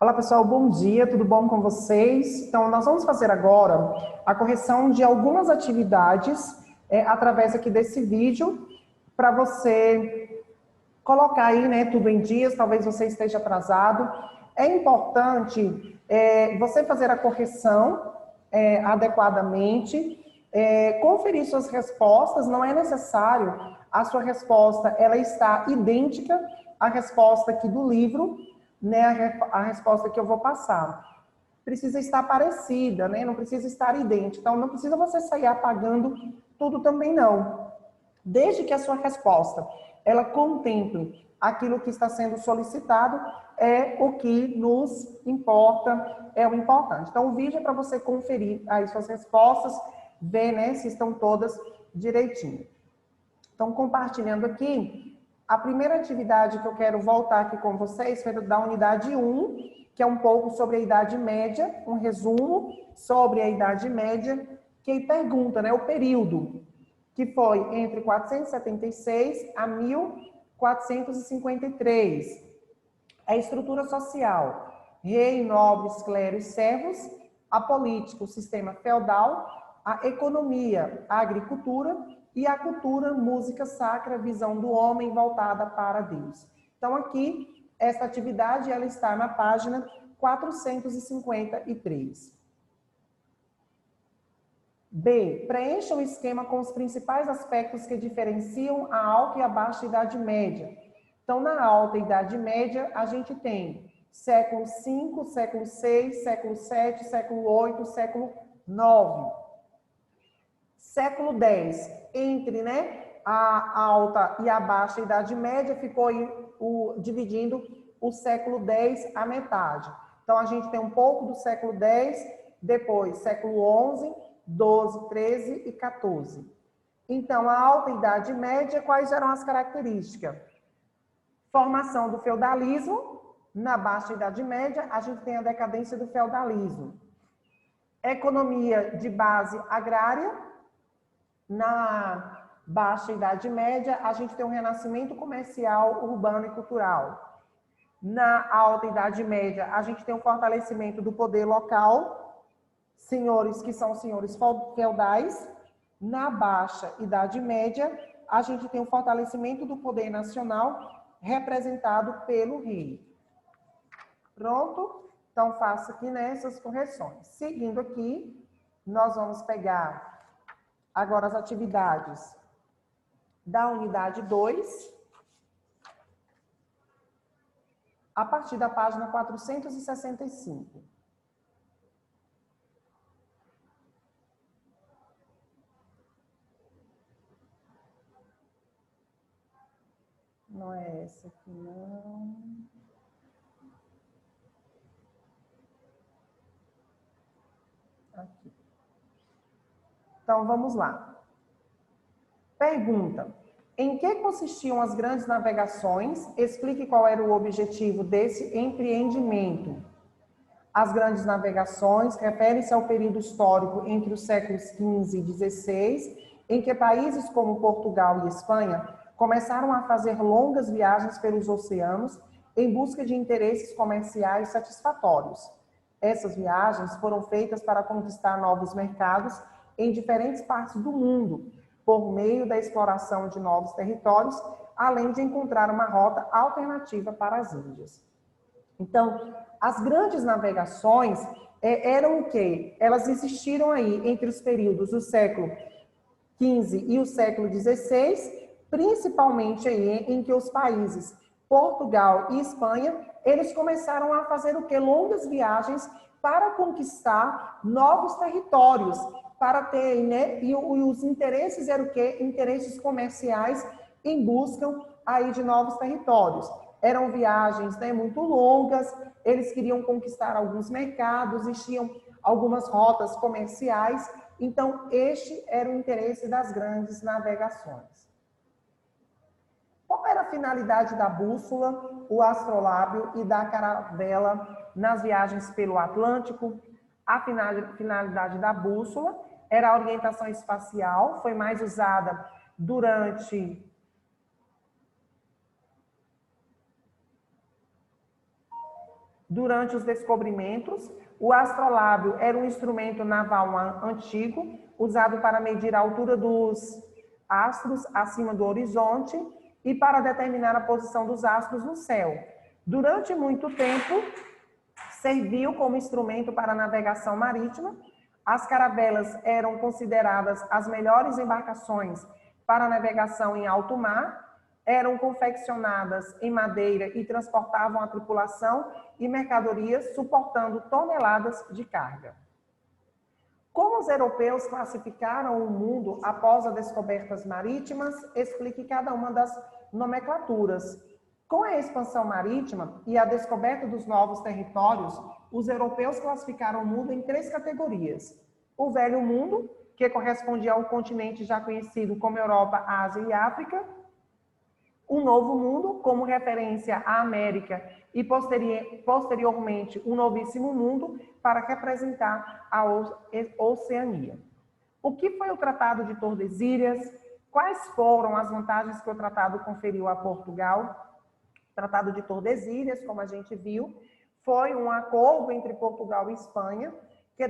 Olá pessoal, bom dia, tudo bom com vocês? Então, nós vamos fazer agora a correção de algumas atividades através aqui desse vídeo, para você colocar aí, né, tudo em dias, talvez você esteja atrasado. É importante você fazer a correção adequadamente, conferir suas respostas, não é necessário a sua resposta, ela está idêntica à resposta aqui do livro, né, a resposta que eu vou passar. Precisa estar parecida, né? Não precisa estar idêntica. Então, não precisa você sair apagando tudo também, não. Desde que a sua resposta, ela contemple aquilo que está sendo solicitado, é o que nos importa, é o importante. Então, o vídeo é para você conferir aí suas respostas, ver, né, se estão todas direitinho. Então, compartilhando aqui, a primeira atividade que eu quero voltar aqui com vocês foi da unidade 1, que é um pouco sobre a Idade Média, um resumo sobre a Idade Média, que pergunta, né, o período, que foi entre 476 a 1453. A estrutura social, rei, nobres, clero e servos, a política, o sistema feudal, a economia, a agricultura e a cultura, música sacra, visão do homem voltada para Deus. Então, aqui, essa atividade, ela está na página 453. B. Preencha o esquema com os principais aspectos que diferenciam a alta e a baixa Idade Média. Então, na alta Idade Média, a gente tem século V, século VI, século VII, século VIII, século IX. Século X, entre, né, a alta e a baixa Idade Média, ficou dividindo o século X à metade. Então, a gente tem um pouco do século X, depois século XI, XII, XIII e XIV. Então, a alta Idade Média, quais eram as características? Formação do feudalismo. Na baixa Idade Média, a gente tem a decadência do feudalismo. Economia de base agrária. Na baixa Idade Média, a gente tem um renascimento comercial, urbano e cultural. Na alta Idade Média, a gente tem um fortalecimento do poder local, senhores que são senhores feudais. Na baixa Idade Média, a gente tem um fortalecimento do poder nacional, representado pelo rei. Pronto? Então, faço aqui nessas correções. Seguindo aqui, nós vamos pegar agora as atividades da unidade 2, a partir da página 465. Não é essa aqui, não. Aqui. Então, vamos lá. Pergunta: em que consistiam as grandes navegações? Explique qual era o objetivo desse empreendimento. As grandes navegações referem-se ao período histórico entre os séculos XV e XVI, em que países como Portugal e Espanha começaram a fazer longas viagens pelos oceanos em busca de interesses comerciais satisfatórios. Essas viagens foram feitas para conquistar novos mercados em diferentes partes do mundo, por meio da exploração de novos territórios, além de encontrar uma rota alternativa para as Índias. Então, as grandes navegações eram o quê? Elas existiram aí entre os períodos do século XV e o século XVI, principalmente aí em que os países Portugal e Espanha, eles começaram a fazer o quê? Longas viagens para conquistar novos territórios, para ter, né? E os interesses eram o quê? Interesses comerciais em busca aí de novos territórios. Eram viagens, né, muito longas, eles queriam conquistar alguns mercados, existiam algumas rotas comerciais, então este era o interesse das grandes navegações. Qual era a finalidade da bússola, o astrolábio e da caravela nas viagens pelo Atlântico? A finalidade da bússola era a orientação espacial, foi mais usada durante Durante os descobrimentos, o astrolábio era um instrumento naval antigo, usado para medir a altura dos astros acima do horizonte e para determinar a posição dos astros no céu. Durante muito tempo, serviu como instrumento para navegação marítima. As caravelas eram consideradas as melhores embarcações para navegação em alto mar, eram confeccionadas em madeira e transportavam a tripulação e mercadorias, suportando toneladas de carga. Como os europeus classificaram o mundo após as descobertas marítimas, explique cada uma das nomenclaturas. Com a expansão marítima e a descoberta dos novos territórios, os europeus classificaram o mundo em 3 categorias. O Velho Mundo, que correspondia ao continente já conhecido como Europa, Ásia e África. O Novo Mundo, como referência à América, e posteriormente o Novíssimo Mundo, para representar a Oceania. O que foi o Tratado de Tordesilhas? Quais foram as vantagens que o tratado conferiu a Portugal? O Tratado de Tordesilhas, como a gente viu, foi um acordo entre Portugal e Espanha, que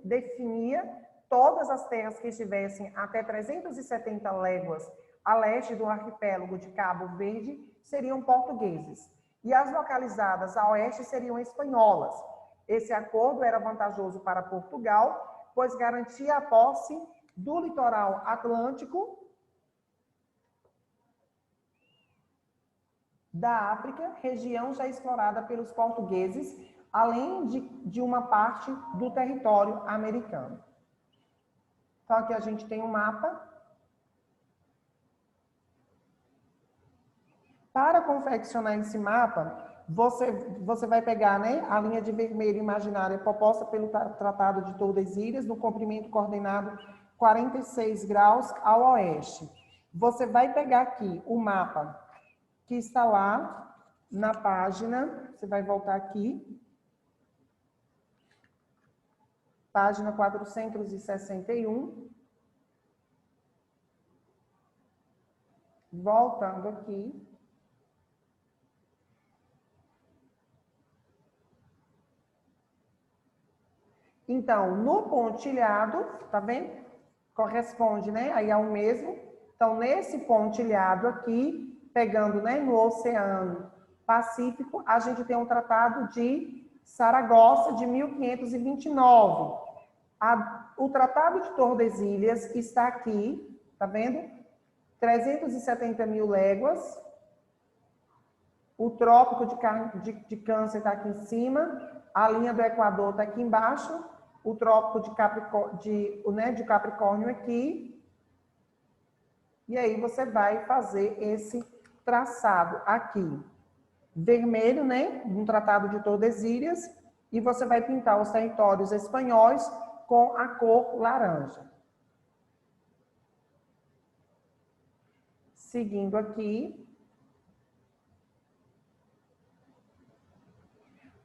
definia todas as terras que estivessem até 370 léguas a leste do arquipélago de Cabo Verde seriam portugueses, e as localizadas a oeste seriam espanholas. Esse acordo era vantajoso para Portugal, pois garantia a posse do litoral atlântico da África, região já explorada pelos portugueses, além de uma parte do território americano. Então, aqui a gente tem um mapa. Para confeccionar esse mapa, você vai pegar, né, a linha de vermelho imaginária proposta pelo Tratado de Tordesilhas, no comprimento coordenado 46 graus ao oeste. Você vai pegar aqui o mapa que está lá na página, você vai voltar aqui, página 461. Voltando aqui. Então, no pontilhado, tá vendo? Corresponde, né? Aí ao mesmo. Então, nesse pontilhado aqui, pegando, né, no Oceano Pacífico, a gente tem um tratado de Saragossa de 1529. O Tratado de Tordesilhas está aqui, tá vendo? 370 mil léguas. O Trópico de Câncer está aqui em cima. A linha do Equador está aqui embaixo. O Trópico de Capricórnio aqui. E aí você vai fazer esse traçado aqui. Vermelho, né? Um Tratado de Tordesilhas. E você vai pintar os territórios espanhóis com a cor laranja. Seguindo aqui.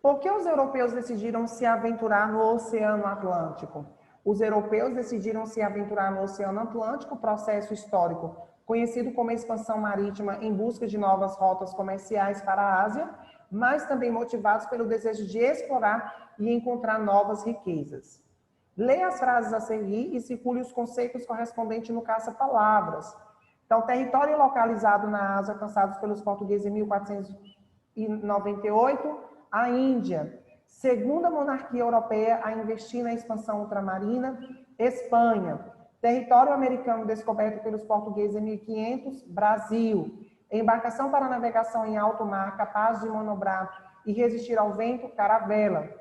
Por que os europeus decidiram se aventurar no Oceano Atlântico? Os europeus decidiram se aventurar no Oceano Atlântico, processo histórico conhecido como expansão marítima em busca de novas rotas comerciais para a Ásia, mas também motivados pelo desejo de explorar e encontrar novas riquezas. Leia as frases a seguir e circule os conceitos correspondentes no caça-palavras. Então, território localizado na Ásia, alcançados pelos portugueses em 1498, a Índia, segunda monarquia europeia a investir na expansão ultramarina. Espanha, território americano descoberto pelos portugueses em 1500, Brasil, embarcação para navegação em alto mar, capaz de manobrar e resistir ao vento, caravela.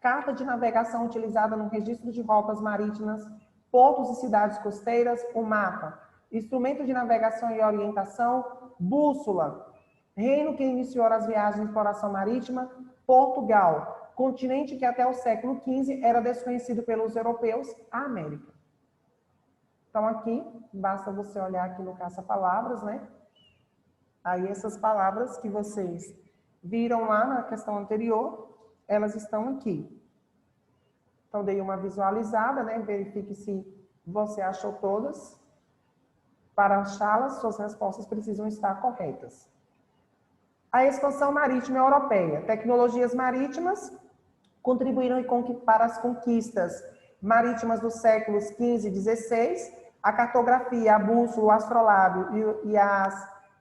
Carta de navegação utilizada no registro de rotas marítimas, portos e cidades costeiras, o mapa. Instrumento de navegação e orientação, bússola. Reino que iniciou as viagens de exploração marítima, Portugal. Continente que até o século XV era desconhecido pelos europeus, a América. Então aqui, basta você olhar aqui no caça-palavras, né? Aí essas palavras que vocês viram lá na questão anterior, elas estão aqui. Então dei uma visualizada, né? Verifique se você achou todas. Para achá-las, suas respostas precisam estar corretas. A expansão marítima europeia. Tecnologias marítimas contribuíram para as conquistas marítimas dos séculos XV e XVI, a cartografia, a bússola, o astrolábio e as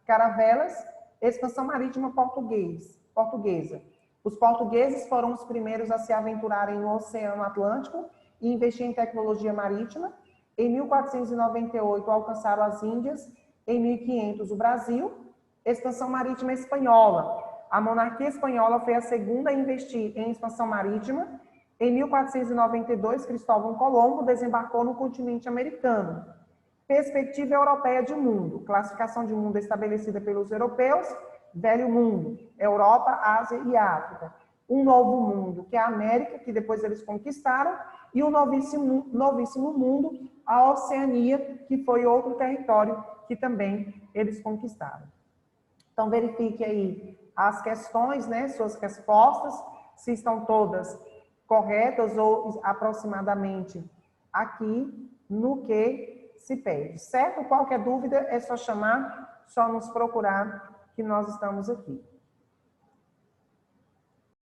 caravelas. Expansão marítima portuguesa. Os portugueses foram os primeiros a se aventurarem no Oceano Atlântico e investir em tecnologia marítima. Em 1498, alcançaram as Índias. Em 1500, o Brasil. Expansão marítima espanhola. A monarquia espanhola foi a segunda a investir em expansão marítima. Em 1492, Cristóvão Colombo desembarcou no continente americano. Perspectiva europeia de mundo. Classificação de mundo estabelecida pelos europeus. Velho mundo, Europa, Ásia e África. Um novo mundo, que é a América, que depois eles conquistaram, e o novíssimo mundo, a Oceania, que foi outro território que também eles conquistaram. Então, verifique aí as questões, né, suas respostas, se estão todas corretas ou aproximadamente aqui no que se pede, certo? Qualquer dúvida é só chamar, só nos procurar, que nós estamos aqui.